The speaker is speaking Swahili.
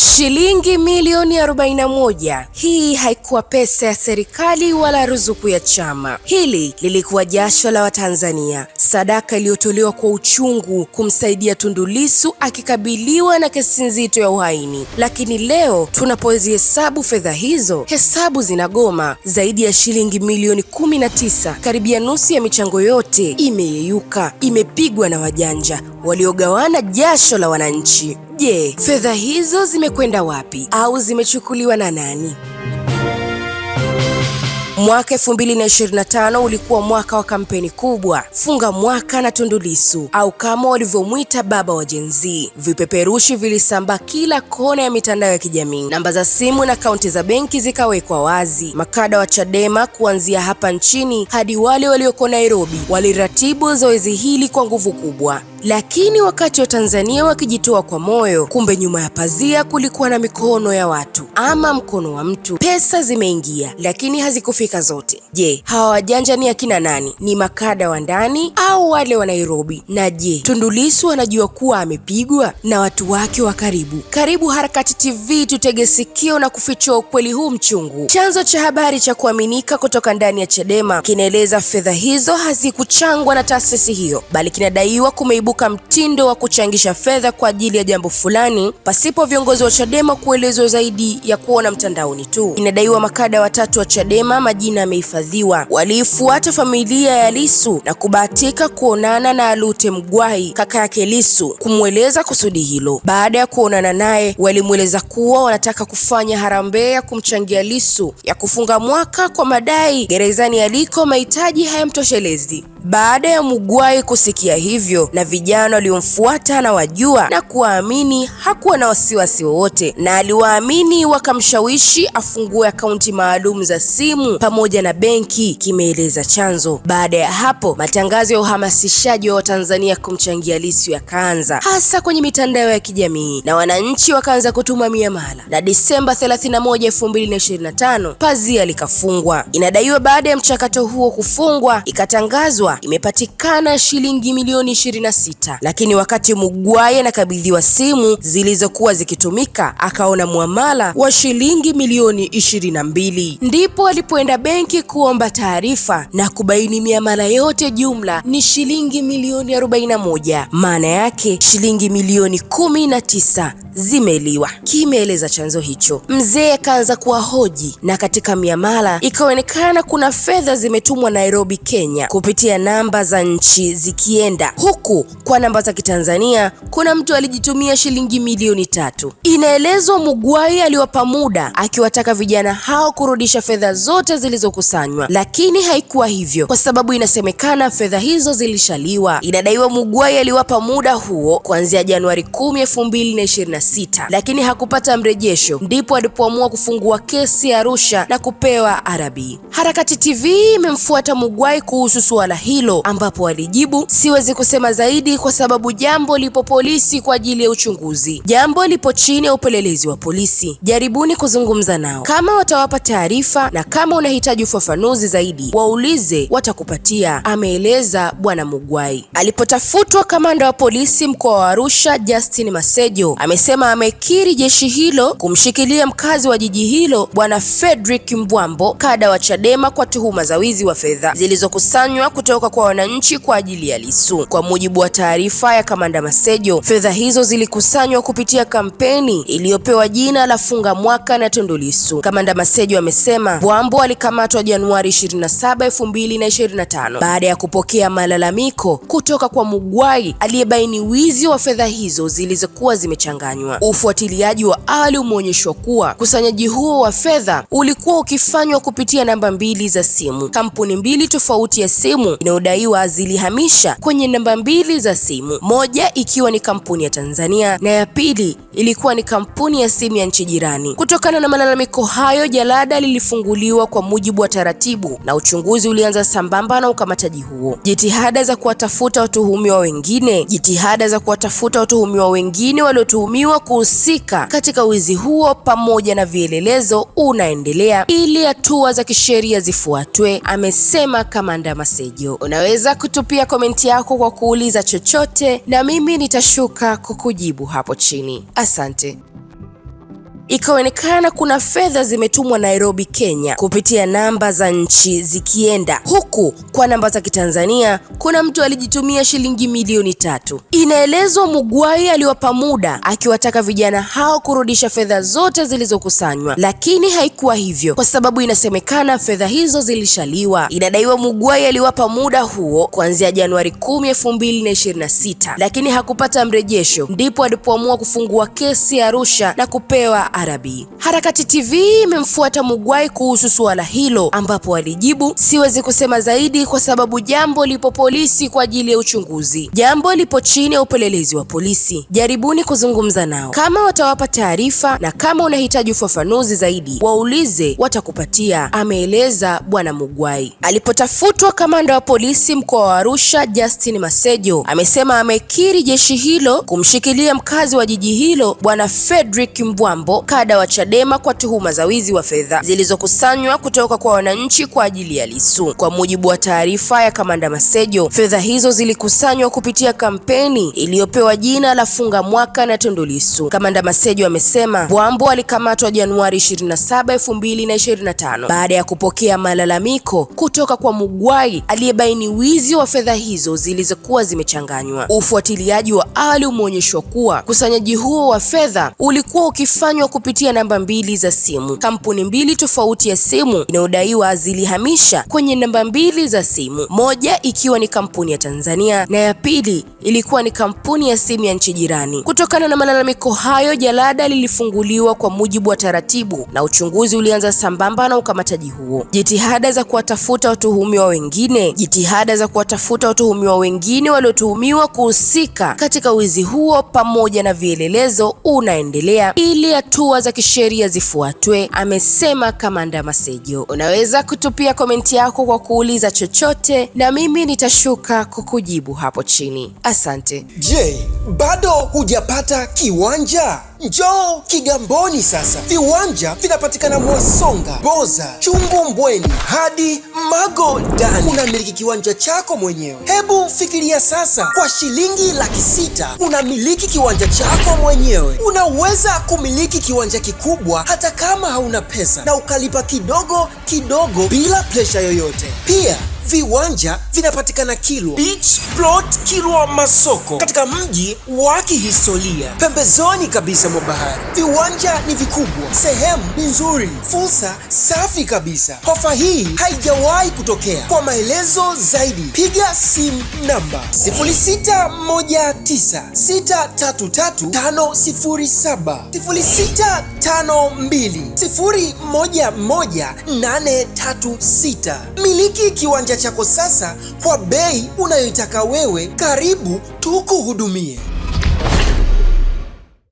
Shilingi milioni 41. Hii haikuwa pesa ya serikali wala ruzuku ya chama. Hili lilikuwa jasho la Watanzania, sadaka iliyotolewa kwa uchungu kumsaidia Tundu Lissu akikabiliwa na kesi nzito ya uhaini. Lakini leo tunapozihesabu fedha hizo, hesabu zinagoma. Zaidi ya shilingi milioni 19, karibia nusu ya michango yote imeyeyuka, imepigwa na wajanja waliogawana jasho la wananchi. Je, fedha hizo zimekwenda wapi au zimechukuliwa na nani? Mwaka 2025 ulikuwa mwaka wa kampeni kubwa, funga mwaka na Tundu Lissu, au kama walivyomwita baba wa Gen Z. Vipeperushi vilisambaa kila kona ya mitandao ya kijamii, namba za simu na akaunti za benki zikawekwa wazi. Makada wa Chadema kuanzia hapa nchini hadi wale walioko Nairobi waliratibu zoezi hili kwa nguvu kubwa. Lakini wakati wa Tanzania wakijitoa kwa moyo, kumbe nyuma ya pazia kulikuwa na mikono ya watu ama mkono wa mtu. Pesa zimeingia lakini hazikufika zote. Je, hawa wajanja ni akina nani? Ni makada wa ndani au wale wa Nairobi? Na je, Tundu Lissu anajua kuwa amepigwa na watu wake wa karibu? Karibu Harakati TV, tutege sikio na kufichua ukweli huu mchungu. Chanzo cha habari cha kuaminika kutoka ndani ya Chadema kinaeleza fedha hizo hazikuchangwa na taasisi hiyo, bali kinadaiwa kumeibuka mtindo wa kuchangisha fedha kwa ajili ya jambo fulani pasipo viongozi wa Chadema kuelezwa zaidi ya kuona mtandaoni tu. Inadaiwa makada watatu wa Chadema, majina yamehifadhiwa, waliifuata familia ya Lissu na kubahatika kuonana na Alute Mgwai, kaka yake Lissu, kumweleza kusudi hilo. Baada ya kuonana naye, walimweleza kuwa wanataka kufanya harambee ya kumchangia Lissu ya kufunga mwaka kwa madai gerezani aliko mahitaji hayamtoshelezi. Baada ya Mgwai kusikia hivyo na vijana waliomfuata na wajua na kuwaamini, hakuwa na wasiwasi wowote na aliwaamini, wakamshawishi afungue akaunti maalum za simu pamoja na benki, kimeeleza chanzo. Baada ya hapo, matangazo ya uhamasishaji wa Watanzania kumchangia Lissu yakaanza, hasa kwenye mitandao ya kijamii, na wananchi wakaanza kutuma miamala. Na Disemba 31, 2025 pazia likafungwa. Inadaiwa baada ya mchakato huo kufungwa, ikatangazwa imepatikana shilingi milioni 26. Lakini wakati Mgwai anakabidhiwa simu zilizokuwa zikitumika, akaona muamala wa shilingi milioni 22. Ndipo alipoenda benki kuomba taarifa na kubaini miamala yote jumla ni shilingi milioni 41. Maana yake shilingi milioni 19 zimeliwa, kimeeleza chanzo hicho. Mzee akaanza kuwahoji, na katika miamala ikaonekana kuna fedha zimetumwa Nairobi, Kenya kupitia namba za nchi zikienda huku kwa namba za Kitanzania. Kuna mtu alijitumia shilingi milioni 3. Inaelezwa Mgwai aliwapa muda akiwataka vijana hao kurudisha fedha zote zilizokusanywa, lakini haikuwa hivyo kwa sababu inasemekana fedha hizo zilishaliwa. Inadaiwa Mgwai aliwapa muda huo kuanzia Januari 10, 2026, lakini hakupata mrejesho. Ndipo alipoamua kufungua kesi ya Arusha na kupewa arabi. Harakati TV imemfuata Mgwai kuhusu suala hilo, ambapo alijibu, siwezi kusema zaidi kwa sababu jambo lipo polisi kwa ajili ya uchunguzi. Jambo lipo chini ya upelelezi wa polisi. Jaribuni kuzungumza nao, kama watawapa taarifa, na kama unahitaji ufafanuzi zaidi waulize, watakupatia, ameeleza Bwana Mgwai. Alipotafutwa, kamanda wa polisi mkoa wa Arusha Justin Masejo amesema amekiri jeshi hilo kumshikilia mkazi wa jiji hilo Bwana Fredrick Mbwambo, kada wa Chadema, kwa tuhuma za wizi wa fedha zilizokusanywa kutoka kwa wananchi kwa ajili ya Lissu. Kwa mujibu wa taarifa ya kamanda Masejo, fedha hizo zilikusanywa kupitia kampeni iliyopewa jina la Funga Mwaka na Tundu Lissu. Kamanda Masejo amesema Mbwambo alikamatwa Januari 27, 2025 baada ya kupokea malalamiko kutoka kwa Mgwai aliyebaini wizi wa fedha hizo zilizokuwa zimechanganywa. Ufuatiliaji wa awali umeonyeshwa kuwa ukusanyaji huo wa fedha ulikuwa ukifanywa kupitia namba mbili za simu. Kampuni mbili tofauti ya simu inayodaiwa zilihamisha kwenye namba mbili za simu, moja ikiwa ni kampuni ya Tanzania na ya pili ilikuwa ni kampuni ya simu ya nchi jirani. Kutokana na malalamiko hayo, jalada lilifunguliwa kwa mujibu wa taratibu na uchunguzi ulianza sambamba na ukamataji huo. Jitihada za kuwatafuta watuhumiwa wengine waliotuhumiwa kuhusika katika wizi huo pamoja na vielelezo unaendelea ili hatua za kisheria zifuatwe, amesema kamanda Masejo. Unaweza kutupia komenti yako kwa kuuliza chochote na mimi nitashuka kukujibu hapo chini. Asante. ikaonekana kuna fedha zimetumwa Nairobi, Kenya kupitia namba za nchi zikienda huku kwa namba za Kitanzania. Kuna mtu alijitumia shilingi milioni 3. Inaelezwa Mughwai aliwapa muda akiwataka vijana hao kurudisha fedha zote zilizokusanywa, lakini haikuwa hivyo kwa sababu inasemekana fedha hizo zilishaliwa. Inadaiwa Mughwai aliwapa muda huo kuanzia Januari 10, 2026, lakini hakupata mrejesho, ndipo alipoamua kufungua kesi Arusha na kupewa RB. Harakati TV imemfuata Mughwai kuhusu suala hilo, ambapo alijibu, siwezi kusema zaidi kwa sababu jambo lipo polisi kwa ajili ya uchunguzi. Jambo lipo chini ya upelelezi wa polisi. Jaribuni kuzungumza nao. Kama watawapa taarifa na kama unahitaji ufafanuzi zaidi, waulize, watakupatia, ameeleza Bwana Mughwai. Alipotafutwa, kamanda wa polisi mkoa wa Arusha Justin Masejo amesema amekiri jeshi hilo kumshikilia mkazi wa jiji hilo Bwana Fredrick Mbwambo, kada wa Chadema, kwa tuhuma za wizi wa fedha zilizokusanywa kutoka kwa wananchi kwa ajili ya Lissu. Kwa mujibu wa taarifa ya kamanda Masejo, fedha hizo zilikusanywa kupitia kampeni iliyopewa jina la Funga Mwaka na Tundu Lissu. Kamanda Masejo amesema Mbwambo alikamatwa Januari 27, 2025 baada ya kupokea malalamiko kutoka kwa Mughwai aliyebaini wizi wa fedha hizo zilizokuwa zimechanganywa. Ufuatiliaji wa awali umeonyeshwa kuwa ukusanyaji huo wa fedha ulikuwa ukifanywa kupitia namba 2 za simu. Kampuni 2 tofauti ya simu inayodaiwa zilihamisha kwenye namba 2 za simu, moja ikiwa ni kampuni ya Tanzania na ya pili ilikuwa ni kampuni ya simu ya nchi jirani. Kutokana na malalamiko hayo, jalada lilifunguliwa kwa mujibu wa taratibu na uchunguzi ulianza sambamba na ukamataji huo. Jitihada za kuwatafuta watuhumiwa wengine waliotuhumiwa kuhusika katika wizi huo pamoja na vielelezo unaendelea ili hatua za kisheria zifuatwe, amesema kamanda Masejo. Unaweza kutupia komenti yako kwa kuuliza chochote na mimi nitashuka kukujibu hapo chini. Asante. Je, bado hujapata kiwanja? Njoo Kigamboni sasa. Viwanja vinapatikana Mwasonga, Boza, Chungumbweni hadi Magodani. Unamiliki kiwanja chako mwenyewe. Hebu fikiria sasa, kwa shilingi Laki6 unamiliki kiwanja chako mwenyewe. Unaweza kumiliki kiwanja kikubwa hata kama hauna pesa na ukalipa kidogo kidogo bila presha yoyote. Pia viwanja vinapatikana Kilwa Beach Plot, Kilwa Masoko, katika mji wa kihistoria pembezoni kabisa mwa bahari. Viwanja ni vikubwa, sehemu ni nzuri, fursa safi kabisa. Ofa hii haijawahi kutokea. Kwa maelezo zaidi piga simu namba 0619633507, 0652011836. Miliki kiwanja chako sasa kwa bei unayoitaka wewe. Karibu tukuhudumie.